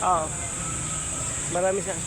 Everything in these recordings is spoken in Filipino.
Oo. Marami siya.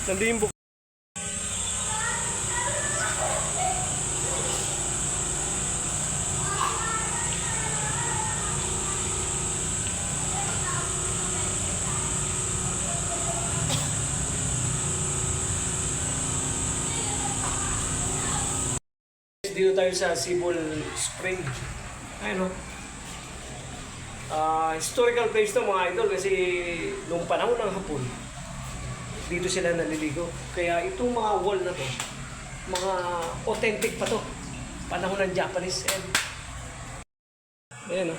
Nandun yung dito tayo sa Sibol Spring. Ayun, no? Historical place to mga idol kasi nung panahon ng Hapon, dito sila naliligo. Kaya itong mga wall na to, mga authentic pa to. Panahon ng Japanese. Ayan, no?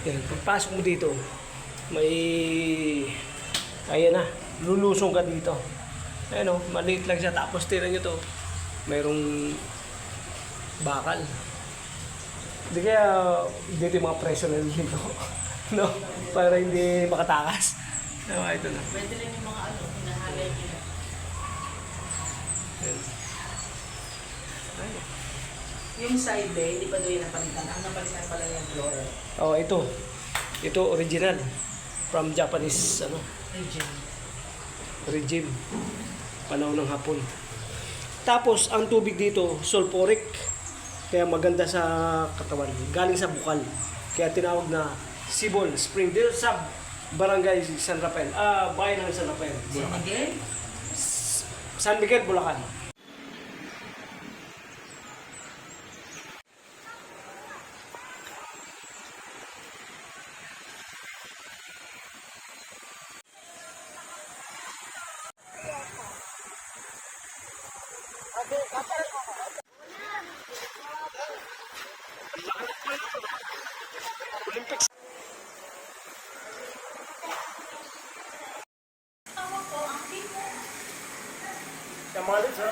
Ayan, pagpasok mo dito, may... Ayan na, lulusong ka dito. Ayan, no? Maliit lang siya. Tapos tira nyo to, mayroong bakal. Hindi kaya dito yung mga preso na dito. No? Para hindi makatakas. No, ito na. Pwede lang yung mga hinahalay nila. Yung side bay, hindi pa doon yung napalitan. Ang napalitan pala yung floor. Oh, ito. Ito original. From Japanese, regime. Panahon ng Hapon. Tapos, ang tubig dito, sulfuric. Kaya maganda sa katawan. Galing sa bukal. Kaya tinawag na Sibol Spring. Dito sa Barangay San Rafael. Bayan ng San Rafael. San Miguel? San Miguel, Bulacan. Olympics. Sa mga dito,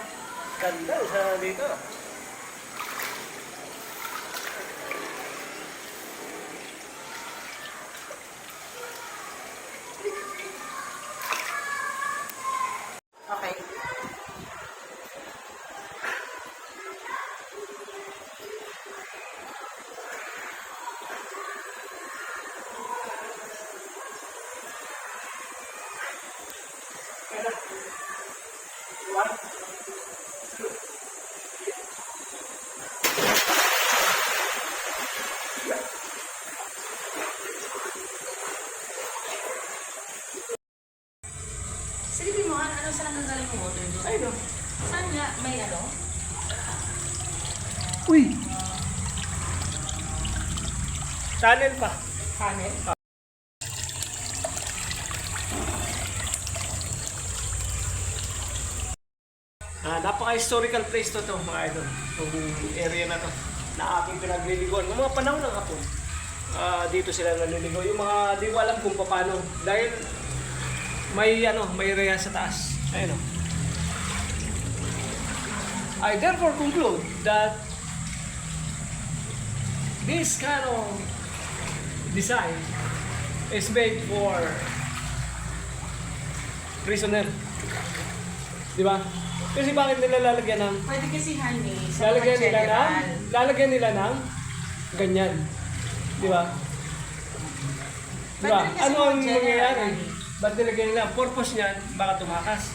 ganda sa dito. Okay. Silipin mo, ano saan ang galing ng water doon? Ay, no. Saan nga? May ano? Uy! Tunnel pa. Panel? Napaka-historical place to mga idol. Itong area na to. Na aking pinagliliguan. Ng mga panahon ng Hapon. Dito sila naliligo. Yung mga di ko alam kung paano. Dahil may area sa taas. Ayun, no? I therefore conclude that this kind of design is made for prisoner. Di ba? Kasi bakit nila lalagyan ng Pwede kasi honey, sa mga lalagyan nila general. ng ganyan. Di ba? Di ba? Ba't kasi Ano ang mga general, mangyayari? honey? Ba't nilagyan nila? Purpose niyan, baka tumakas.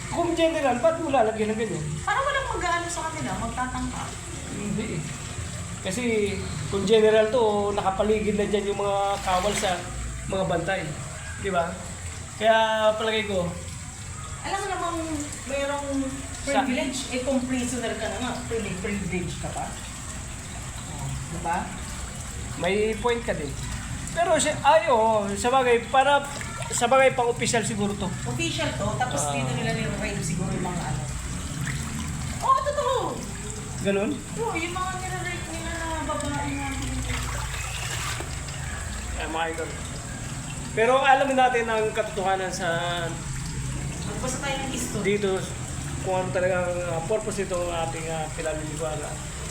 Kung general, ba't mo lalagyan ng ganyan? Parang walang mag-ano sa kanila, magtatangka. Hindi eh. Kasi kung general to, nakapaligid na dyan yung mga kawal sa mga bantay. Di ba? Kaya palagay ko, Alam mo namang mayroong privilege, kung prisoner ka na nga, privilege ka pa. Diba? may point ka din. Pero sa bagay pang official siguro to. Official to, tapos dito nila nire-rave siguro yung mga ano. Oo, totoo! Ganun? Oo, yung mga nire-rave nila na babae nga. mga idol. Pero alamin natin ang katotohanan sa Magbasa tayo ng history. dito kung ano talagang purpose nitong ating pinaliliguan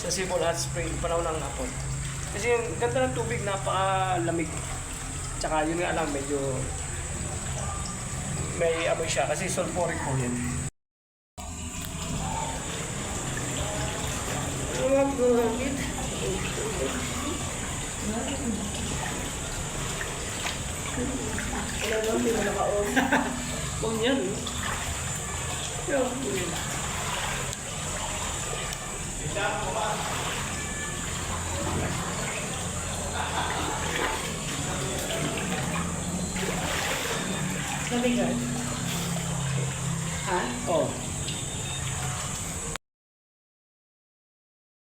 sa Sibol Hot Spring panahon ng hapon. Kasi yung ganda ng tubig, napakalamig. Tsaka yun nga lang, medyo may amoy siya kasi sulfuric po yan. Huwag yan. Nabigat. Ha? Oh,